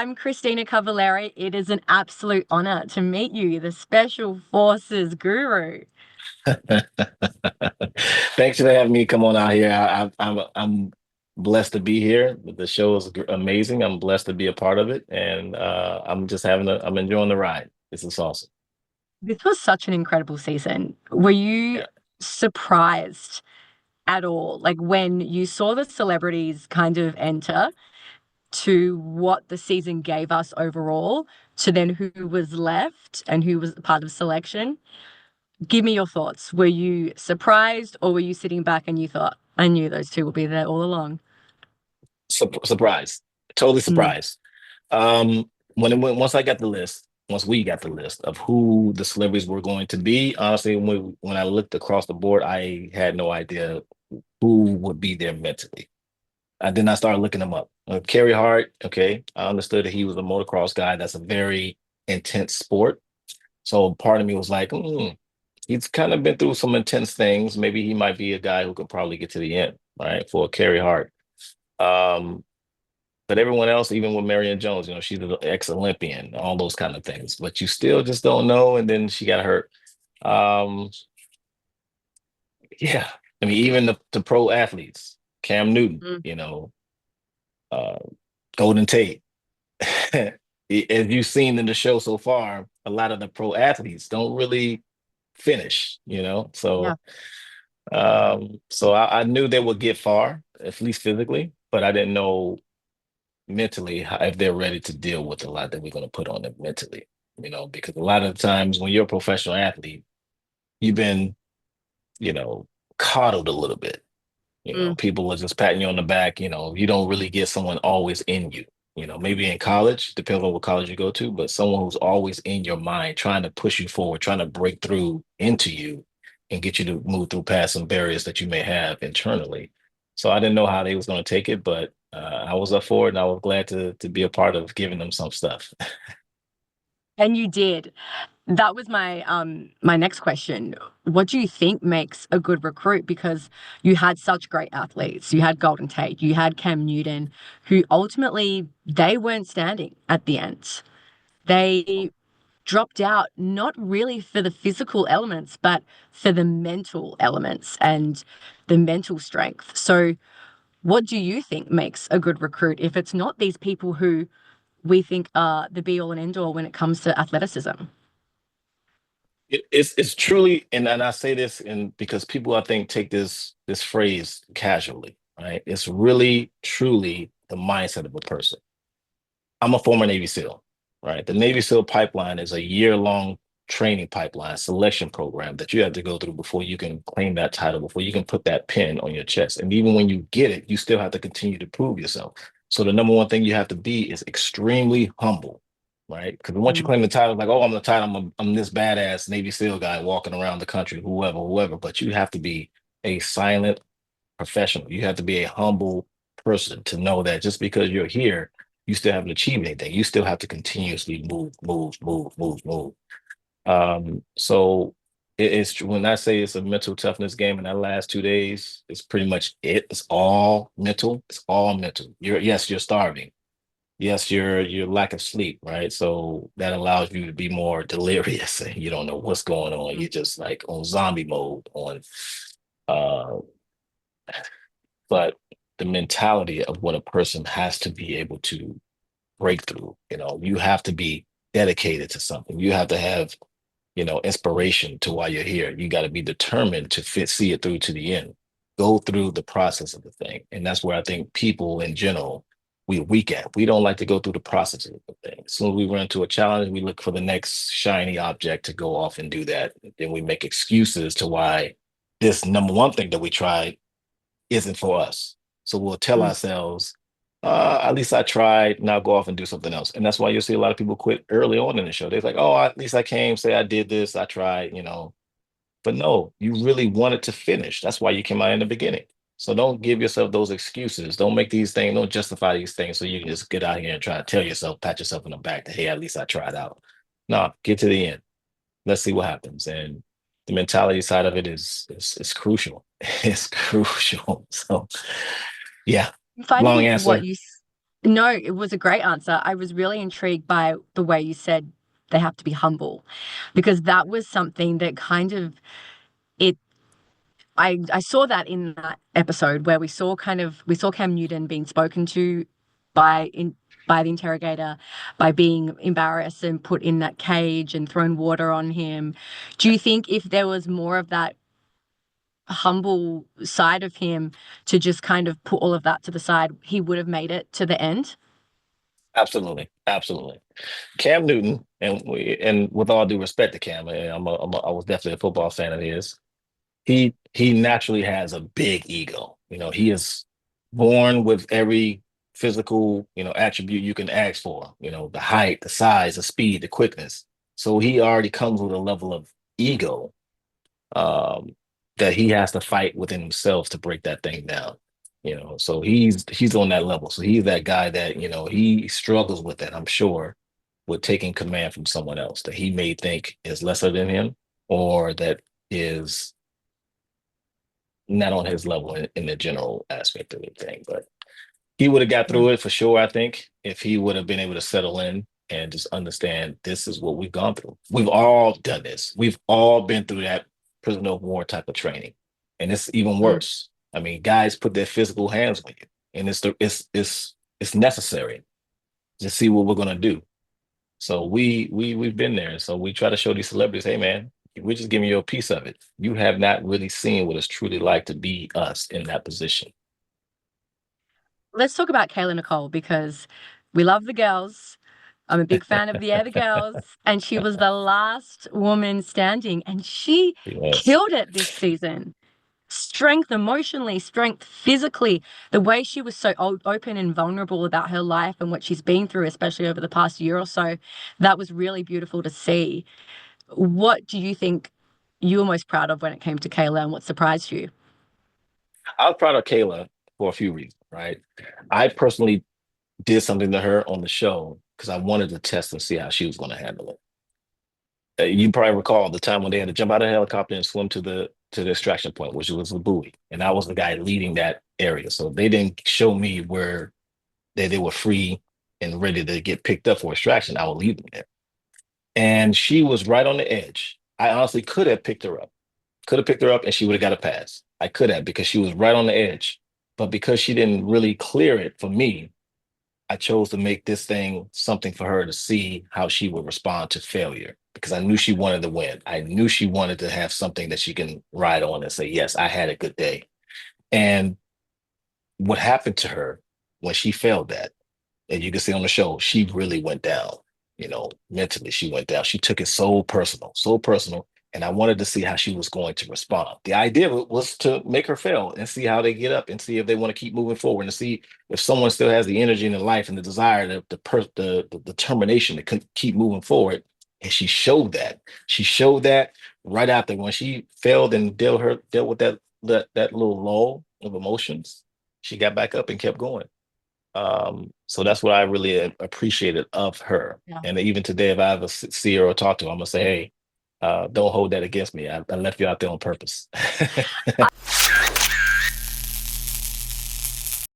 I'm Christina Cavallari. It is an absolute honor to meet you, the Special Forces guru. Thanks for having me come on out here. I'm blessed to be here. The show is amazing. I'm blessed to be a part of it, and I'm enjoying the ride. This is awesome. This was such an incredible season. Were you Yeah. surprised at all? Like when you saw the celebrities kind of enter to what the season gave us overall, to then who was left and who was part of selection? Give me your thoughts. Were you surprised or were you sitting back and you thought, I knew those two would be there all along? Surprised, totally Mm, surprised. When it went, once we got the list of who the celebrities were going to be, honestly, when I looked across the board, I had no idea who would be there mentally. Then I started looking him up. Kerry Hart, okay, I understood that he was a motocross guy. That's a very intense sport. So part of me was like, he's kind of been through some intense things. Maybe he might be a guy who could probably get to the end, right? For Kerry Hart. Um, but everyone else, even with Marion Jones, she's an ex-Olympian, all those kind of things. But you still just don't know. And then she got hurt. Um, yeah. I mean, even the pro athletes, Cam Newton, mm. uh, Golden Tate. As you've seen in the show so far, a lot of the pro athletes don't really finish, Yeah. So I knew they would get far, at least physically, but I didn't know mentally if they're ready to deal with a lot that we're going to put on them mentally, because a lot of the times when you're a professional athlete, you've been, you know, coddled a little bit. Mm. People are just patting you on the back. You don't really get someone always in you. Maybe in college, depends on what college you go to, but someone who's always in your mind, trying to push you forward, trying to break through into you and get you to move through past some barriers that you may have internally. So I didn't know how they was going to take it, but I was up for it and I was glad to be a part of giving them some stuff. And you did. That was my next question. What do you think makes a good recruit? Because you had such great athletes. You had Golden Tate, you had Cam Newton, who ultimately they weren't standing at the end. They dropped out not really for the physical elements, but for the mental elements and the mental strength. So what do you think makes a good recruit if it's not these people who we think are the be all and end all when it comes to athleticism? It's truly, and I say this and because people I think take this phrase casually, right? It's really truly the mindset of a person. I'm a former Navy SEAL, right? The Navy SEAL pipeline is a year-long training pipeline, selection program that you have to go through before you can claim that title, before you can put that pin on your chest. And even when you get it, you still have to continue to prove yourself. So the number one thing you have to be is extremely humble, right? Because once you Mm, claim the title, like, oh, I'm the title, I'm this badass Navy SEAL guy walking around the country, whoever. But you have to be a silent professional. You have to be a humble person to know that just because you're here, you still haven't achieved anything. You still have to continuously move. So it's when I say it's a mental toughness game in that last 2 days, it's pretty much it. It's all mental. It's all mental. You're starving. Yes, your lack of sleep, right? So that allows you to be more delirious and you don't know what's going on. mm, You're just like on zombie mode on uh but the mentality of what a person has to be able to break through, you have to be dedicated to something. You have to have, inspiration to why you're here. You got to be determined to see it through to the end, go through the process of the thing. And that's where I think people in general, we're weak at. We don't like to go through the process of the thing. As soon as we run into a challenge, we look for the next shiny object to go off and do that. Then we make excuses to why this number one thing that we tried isn't for us. So we'll tell mm. ourselves, at least I tried, now go off and do something else. And that's why you'll see a lot of people quit early on in the show. They're like, oh, at least I came, say I did this, I tried. But no, you really wanted to finish. That's why you came out in the beginning. So don't give yourself those excuses. Don't make these things, don't justify these things so you can just get out here and try to tell yourself, pat yourself in the back that, hey, at least I tried out. No, get to the end. Let's see what happens. And the mentality side of it is crucial. It's crucial. So yeah, I'm finding long what answer. No, it was a great answer. I was really intrigued by the way you said they have to be humble, because that was something that kind of it I saw that in that episode where we saw Cam Newton being spoken to by the interrogator, by being embarrassed and put in that cage and thrown water on him. Do you think if there was more of that humble side of him to just kind of put all of that to the side, he would have made it to the end? Absolutely, absolutely. Cam Newton, and with all due respect to Cam, I was definitely a football fan of his. He naturally has a big ego. He is born with every physical, attribute you can ask for. The height, the size, the speed, the quickness. So he already comes with a level of ego, um, that he has to fight within himself to break that thing down. So he's on that level. So he's that guy that, he struggles with that, I'm sure, with taking command from someone else that he may think is lesser than him, or that is not on his level in the general aspect of the thing. But he would have got Mm, through it for sure, I think, if he would have been able to settle in and just understand this is what we've gone through. We've all done this. We've all been through that prisoner of war type of training. And it's even mm. worse. I mean, guys put their physical hands on you. And it's necessary to see what we're gonna do. So we've been there. So we try to show these celebrities, hey man, we're just giving you a piece of it. You have not really seen what it's truly like to be us in that position. Let's talk about Kayla Nicole because we love the girls. I'm a big fan of the other girls, and she was the last woman standing, and she Yes. killed it this season. Strength emotionally, strength physically, the way she was so open and vulnerable about her life and what she's been through, especially over the past year or so, that was really beautiful to see. What do you think you were most proud of when it came to Kayla, and what surprised you? I was proud of Kayla for a few reasons, right? I personally did something to her on the show because I wanted to test and see how she was going to handle it. You probably recall the time when they had to jump out of the helicopter and swim to the extraction point, which was the buoy, and I was the guy leading that area. So they didn't show me where they were free and ready to get picked up for extraction. I would leave them there, and she was right on the edge. I honestly could have picked her up, and she would have got a pass. I could have because she was right on the edge, but because she didn't really clear it for me, I chose to make this thing something for her to see how she would respond to failure because I knew she wanted to win. I knew she wanted to have something that she can ride on and say, yes, I had a good day. And what happened to her when she failed that, and you can see on the show, she really went down. Mentally, she went down. She took it so personal, so personal. And I wanted to see how she was going to respond. The idea of it was to make her fail and see how they get up and see if they want to keep moving forward and see if someone still has the energy in their life and the desire, the determination to keep moving forward. And she showed that. She showed that right after when she failed and dealt with that little lull of emotions. She got back up and kept going. So that's what I really appreciated of her. Yeah. And even today, if I ever see her or talk to her, I'm gonna say, hey, don't hold that against me. I left you out there on purpose.